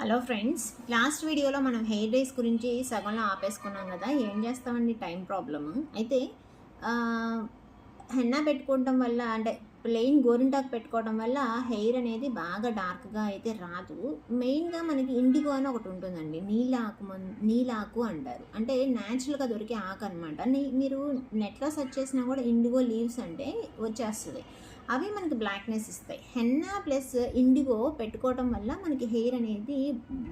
Hello friends, last వీడియోలో మనం hair days గురించి సగంలో ఆపేసుకున్నాం కదా. ఏం చేస్తామండి, టైం ప్రాబ్లము. అయితే హెన్నా పెట్టుకోవటం వల్ల, అంటే ప్లెయిన్ గోరింటాకు పెట్టుకోవడం వల్ల హెయిర్ అనేది బాగా డార్క్గా అయితే రాదు. మెయిన్గా మనకి ఇండిగో అని ఒకటి ఉంటుందండి, నీలాకు అంటారు. అంటే న్యాచురల్గా దొరికే ఆకు అనమాట. మీరు నెట్లో సెర్చ్ చేసినా కూడా ఇండిగో లీవ్స్ అంటే వచ్చేస్తుంది. అవి మనకి బ్లాక్నెస్ ఇస్తాయి. హెన్నా ప్లస్ ఇండిగో పెట్టుకోవటం వల్ల మనకి హెయిర్ అనేది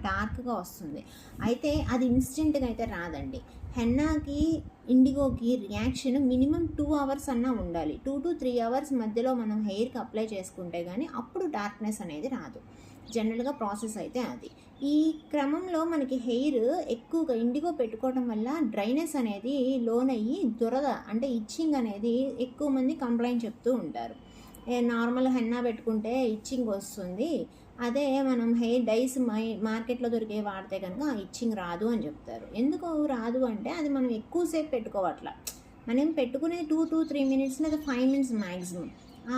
డార్క్గా వస్తుంది. అయితే అది ఇన్స్టెంట్గా అయితే రాదండి. హెన్నాకి ఇండిగోకి రియాక్షన్ మినిమం 2 అవర్స్ అన్నా ఉండాలి. 2 to 3 అవర్స్ మధ్యలో మనం హెయిర్కి అప్లై చేసుకుంటే కానీ అప్పుడు డార్క్నెస్ అనేది రాదు. జనరల్గా ప్రాసెస్ అయితే అది. ఈ క్రమంలో మనకి హెయిర్ ఎక్కువగా ఇండిగో పెట్టుకోవడం వల్ల డ్రైనెస్ అనేది లోనయ్యి దురద, అంటే ఇచ్చింగ్ అనేది ఎక్కువ మంది కంప్లైంట్ చెప్తూ ఉంటారు. నార్మల్ హెన్నా పెట్టుకుంటే ఇచ్చింగ్ వస్తుంది, అదే మనం హెయిర్ డైస్ మార్కెట్లో దొరికే వాడితే కనుక ఇచ్చింగ్ రాదు అని చెప్తారు. ఎందుకు రాదు అంటే అది మనం ఎక్కువసేపు పెట్టుకోవట్లా. మనం పెట్టుకునే 2 to 3 minutes లేదా 5 minutes మ్యాక్సిమం.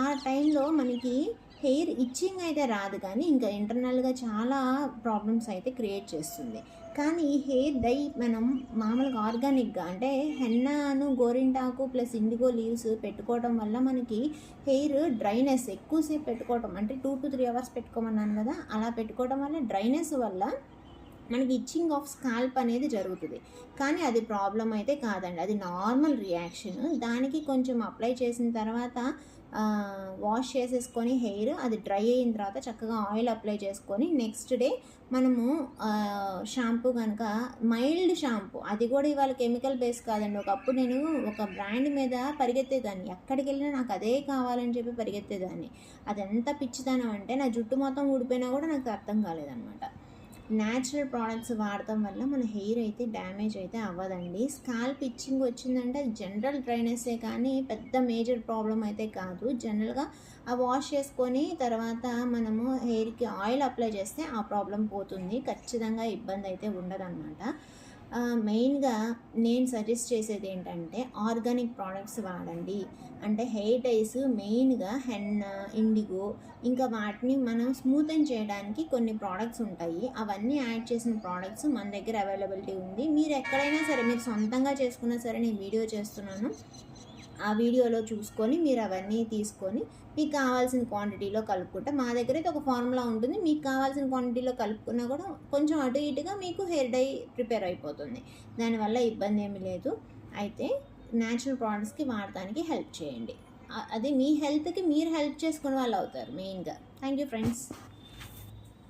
ఆ టైంలో మనకి హెయిర్ ఇచ్చింగ్ అయితే రాదు, కానీ ఇంకా ఇంటర్నల్గా చాలా ప్రాబ్లమ్స్ అయితే క్రియేట్ చేస్తుంది. కానీ హెయిర్ డై మనం మామూలుగా ఆర్గానిక్గా, అంటే హెన్నాను గోరింటాకు ప్లస్ ఇండిగో లీవ్స్ పెట్టుకోవడం వల్ల మనకి హెయిర్ డ్రైనెస్ ఎక్కువసేపు పెట్టుకోవడం, అంటే 2 to 3 అవర్స్ పెట్టుకోమన్నాను కదా, అలా పెట్టుకోవడం వల్ల డ్రైనెస్ వల్ల మనకి ఇచ్చింగ్ ఆఫ్ స్కాల్ప్ అనేది జరుగుతుంది. కానీ అది ప్రాబ్లం అయితే కాదండి, అది నార్మల్ రియాక్షన్. దానికి కొంచెం అప్లై చేసిన తర్వాత వాష్ చేసేసుకొని హెయిర్ అది డ్రై అయిన తర్వాత చక్కగా ఆయిల్ అప్లై చేసుకొని నెక్స్ట్ డే మనము షాంపూ కనుక మైల్డ్ షాంపూ, అది కూడా ఇవాళ కెమికల్ బేస్ కాదండి. ఒకప్పుడు నేను ఒక బ్రాండ్ మీద పరిగెత్తేదాన్ని, ఎక్కడికి వెళ్ళినా నాకు అదే కావాలని చెప్పి పరిగెత్తేదాన్ని. అది ఎంత పిచ్చిదనం అంటే నా జుట్టు మొత్తం ఊడిపోయినా కూడా నాకు అర్థం కాలేదన్నమాట. న్యాచురల్ ప్రోడక్ట్స్ వాడటం వల్ల మన హెయిర్ అయితే డ్యామేజ్ అయితే అవ్వదండి. స్కాల్ప్ ఇచ్చింగ్ వచ్చిందంటే అది జనరల్ డ్రైనెస్సే, కానీ పెద్ద మేజర్ ప్రాబ్లం అయితే కాదు. జనరల్గా ఆ వాష్ చేసుకొని తర్వాత మనము హెయిర్కి ఆయిల్ అప్లై చేస్తే ఆ ప్రాబ్లం పోతుంది. ఖచ్చితంగా ఇబ్బంది అయితే ఉండదన్నమాట. మెయిన్గా నేను సజెస్ట్ చేసేది ఏంటంటే ఆర్గానిక్ ప్రోడక్ట్స్ వాడండి. అంటే హెయిర్ డైస్ మెయిన్గా హెన్నా, ఇండిగో, ఇంకా వాటిని మనం స్మూతన్ చేయడానికి కొన్ని ప్రోడక్ట్స్ ఉంటాయి. అవన్నీ యాడ్ చేసిన ప్రోడక్ట్స్ మన దగ్గర అవైలబిలిటీ ఉంది. మీరు ఎక్కడైనా సరే, మీరు సొంతంగా చేసుకున్నా సరే, నేను వీడియో చేస్తున్నాను, ఆ వీడియోలో చూసుకొని మీరు అవన్నీ తీసుకొని మీకు కావాల్సిన క్వాంటిటీలో కలుపుకుంటే, మా దగ్గర అయితే ఒక ఫార్ములా ఉంటుంది, మీకు కావాల్సిన క్వాంటిటీలో కలుపుకున్నా కూడా కొంచెం అటు ఇటుగా మీకు హెయిర్ డై ప్రిపేర్ అయిపోతుంది. దానివల్ల ఇబ్బంది ఏమీ లేదు. అయితే న్యాచురల్ ప్రోడక్ట్స్కి వాడటానికి హెల్ప్ చేయండి. అది మీ హెల్త్కి మీరు హెల్ప్ చేసుకునే వాళ్ళు అవుతారు మెయిన్గా. Thank you friends.